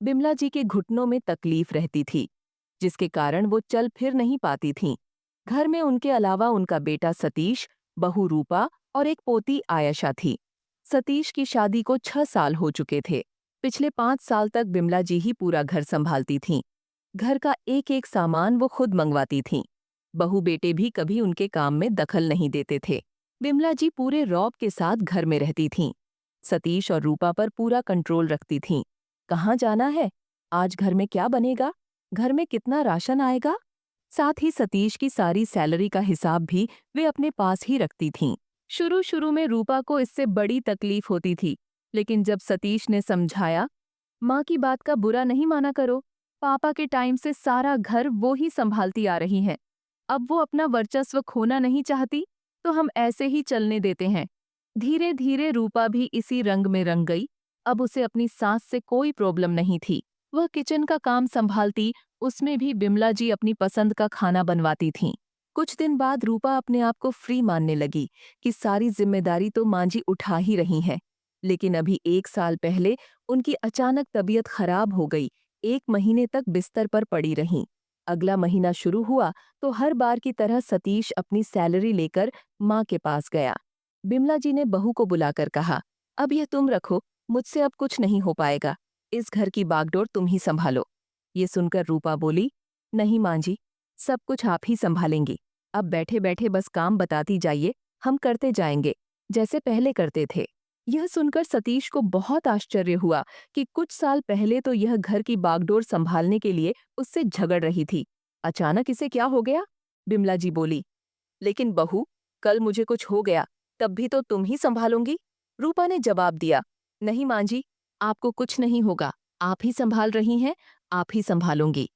बिमला जी के घुटनों में तकलीफ रहती थी, जिसके कारण वो चल फिर नहीं पाती थीं। घर में उनके अलावा उनका बेटा सतीश, बहू रूपा और एक पोती आयशा थी। सतीश की शादी को 6 साल हो चुके थे। पिछले 5 साल तक बिमला जी ही पूरा घर संभालती थीं। घर का एक एक सामान वो खुद मंगवाती थीं। बहू बेटे भी कभी उनके काम में दखल नहीं देते थे। बिमला जी पूरे रौब के साथ घर में रहती थीं। सतीश और रूपा पर पूरा कंट्रोल रखती थीं। कहाँ जाना है? आज घर में क्या बनेगा? घर में कितना राशन आएगा? साथ ही सतीश की सारी सैलरी का हिसाब भी वे अपने पास ही रखती थीं। शुरू शुरू में रूपा को इससे बड़ी तकलीफ होती थी, लेकिन जब सतीश ने समझाया, माँ की बात का बुरा नहीं माना करो, पापा के टाइम से सारा घर वो ही संभालती आ रही हैं। अब वो अपना वर्चस्व खोना नहीं चाहती, तो हम ऐसे ही चलने देते हैं। धीरे धीरे रूपा भी इसी रंग में रंग गई। अब उसे अपनी सास से कोई प्रॉब्लम नहीं थी। वह किचन का काम संभालती, उसमें भी बिमला जी अपनी पसंद का खाना बनवाती थीं। कुछ दिन बाद रूपा अपने आप को फ्री मानने लगी कि सारी जिम्मेदारी तो माँ जी उठा ही रही हैं। लेकिन अभी 1 साल पहले उनकी अचानक तबीयत खराब हो गई। 1 महीने तक बिस्तर पर पड़ी रहीं। अगला महीना शुरू हुआ तो हर बार की तरह सतीश अपनी सैलरी लेकर माँ के पास गया। बिमला जी ने बहू को बुलाकर कहा, अब यह तुम रखो, मुझसे अब कुछ नहीं हो पाएगा। इस घर की बागडोर तुम ही संभालो। ये सुनकर रूपा बोली, नहीं माँ जी, सब कुछ आप ही संभालेंगी। अब बैठे बैठे बस काम बताती जाइए, हम करते जाएंगे, जैसे पहले करते थे। यह सुनकर सतीश को बहुत आश्चर्य हुआ कि कुछ साल पहले तो यह घर की बागडोर संभालने के लिए उससे झगड़ रही थी। अचानक इसे क्या हो गया? बिमला जी बोली, लेकिन बहू, कल मुझे कुछ हो गया, तब भी तो तुम ही संभालोगी। रूपा ने जवाब दिया, नहीं माँ जी, आपको कुछ नहीं होगा, आप ही संभाल रही हैं, आप ही संभालूंगी।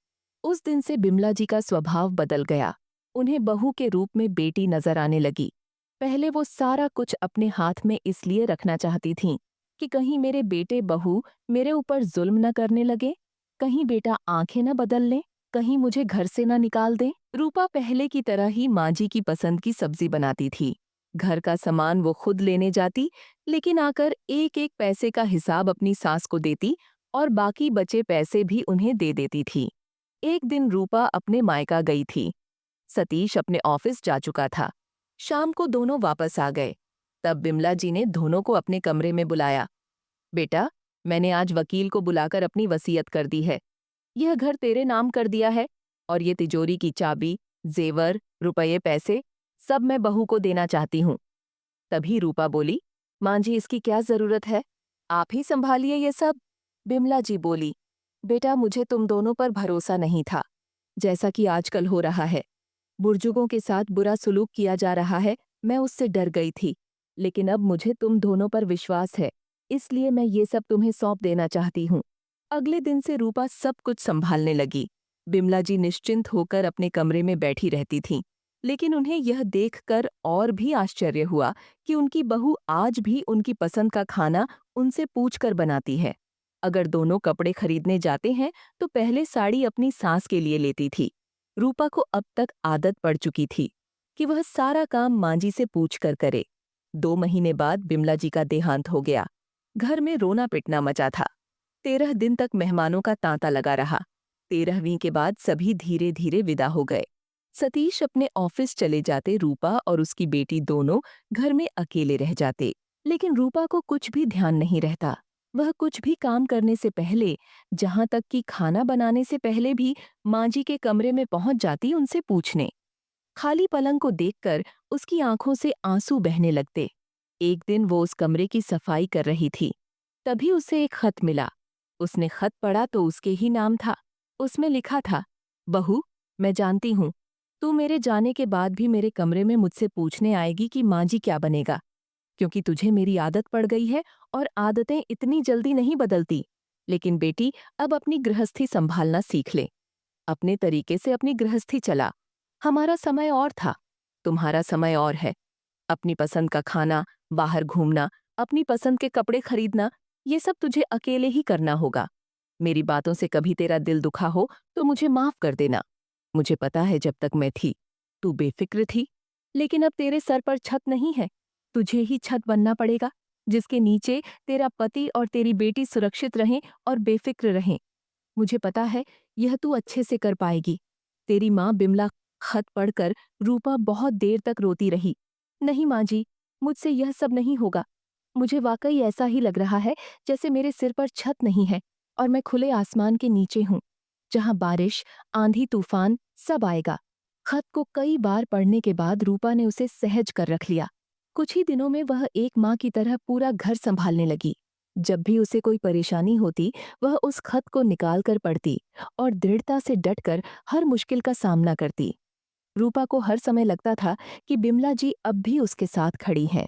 उस दिन से बिमला जी का स्वभाव बदल गया। उन्हें बहू के रूप में बेटी नजर आने लगी। पहले वो सारा कुछ अपने हाथ में इसलिए रखना चाहती थीं कि कहीं मेरे बेटे बहू मेरे ऊपर जुल्म न करने लगे, कहीं बेटा आंखें न बदल ले, कहीं मुझे घर से न निकाल दे। रूपा पहले की तरह ही माँ जी की पसंद की सब्जी बनाती थी। घर का सामान वो खुद लेने जाती, लेकिन आकर एक एक पैसे का हिसाब अपनी सास को देती और बाकी बचे पैसे भी उन्हें दे देती थी। एक दिन रूपा अपने मायका गई थी। सतीश अपने ऑफिस जा चुका था। शाम को दोनों वापस आ गए। तब बिमला जी ने दोनों को अपने कमरे में बुलाया। बेटा, मैंने आज वकील को बुलाकर अपनी वसीयत कर दी है। यह घर तेरे नाम कर दिया है और ये तिजोरी की चाबी, जेवर, रुपये, पैसे सब मैं बहू को देना चाहती हूँ। तभी रूपा बोली, माँ जी, इसकी क्या जरूरत है? आप ही संभालिए ये सब। बिमला जी बोली, बेटा, मुझे तुम दोनों पर भरोसा नहीं था, जैसा कि आजकल हो रहा है। बुजुर्गों के साथ बुरा सुलूक किया जा रहा है, मैं उससे डर गई थी। लेकिन अब मुझे तुम दोनों पर विश्वास है, इसलिए मैं ये सब तुम्हें सौंप देना चाहती हूँ। अगले दिन से रूपा सब कुछ संभालने लगी। बिमला जी निश्चिंत होकर अपने कमरे में बैठी रहती थीं। लेकिन उन्हें यह देखकर और भी आश्चर्य हुआ कि उनकी बहू आज भी उनकी पसंद का खाना उनसे पूछकर बनाती है। अगर दोनों कपड़े खरीदने जाते हैं तो पहले साड़ी अपनी सास के लिए लेती थी। रूपा को अब तक आदत पड़ चुकी थी कि वह सारा काम माँ जी से पूछकर करे। 2 महीने बाद बिमला जी का देहांत हो गया। घर में रोना पिटना मचा था। 13 दिन तक मेहमानों का तांता लगा रहा। 13वीं के बाद सभी धीरे धीरे विदा हो गए। सतीश अपने ऑफिस चले जाते, रूपा और उसकी बेटी दोनों घर में अकेले रह जाते। लेकिन रूपा को कुछ भी ध्यान नहीं रहता। वह कुछ भी काम करने से पहले, जहां तक कि खाना बनाने से पहले भी, माँ जी के कमरे में पहुंच जाती उनसे पूछने। खाली पलंग को देखकर उसकी आंखों से आंसू बहने लगते। एक दिन वो उस कमरे की सफाई कर रही थी। तभी उसे एक खत मिला। उसने खत पढ़ा तो उसके ही नाम था। उसमें लिखा था, बहू, मैं जानती हूँ तू मेरे जाने के बाद भी मेरे कमरे में मुझसे पूछने आएगी कि माँ जी क्या बनेगा, क्योंकि तुझे मेरी आदत पड़ गई है और आदतें इतनी जल्दी नहीं बदलती। लेकिन बेटी, अब अपनी गृहस्थी संभालना सीख ले। अपने तरीके से अपनी गृहस्थी चला। हमारा समय और था, तुम्हारा समय और है। अपनी पसंद का खाना, बाहर घूमना, अपनी पसंद के कपड़े खरीदना, ये सब तुझे अकेले ही करना होगा। मेरी बातों से कभी तेरा दिल दुखा हो तो मुझे माफ कर देना। मुझे पता है जब तक मैं थी, तू बेफिक्र थी, लेकिन अब तेरे सर पर छत नहीं है। तुझे ही छत बनना पड़ेगा, जिसके नीचे तेरा पति और तेरी बेटी सुरक्षित रहें और बेफिक्र रहें। मुझे पता है यह तू अच्छे से कर पाएगी। तेरी माँ बिमला। खत पढ़कर रूपा बहुत देर तक रोती रही। नहीं माँ जी, मुझसे यह सब नहीं होगा। मुझे वाकई ऐसा ही लग रहा है जैसे मेरे सिर पर छत नहीं है और मैं खुले आसमान के नीचे हूँ, जहाँ बारिश, आंधी तूफान सब आएगा। खत को कई बार पढ़ने के बाद रूपा ने उसे सहज कर रख लिया। कुछ ही दिनों में वह एक माँ की तरह पूरा घर संभालने लगी। जब भी उसे कोई परेशानी होती, वह उस खत को निकाल कर पढ़ती और दृढ़ता से डटकर हर मुश्किल का सामना करती। रूपा को हर समय लगता था कि बिमला जी अब भी उसके साथ खड़ी हैं।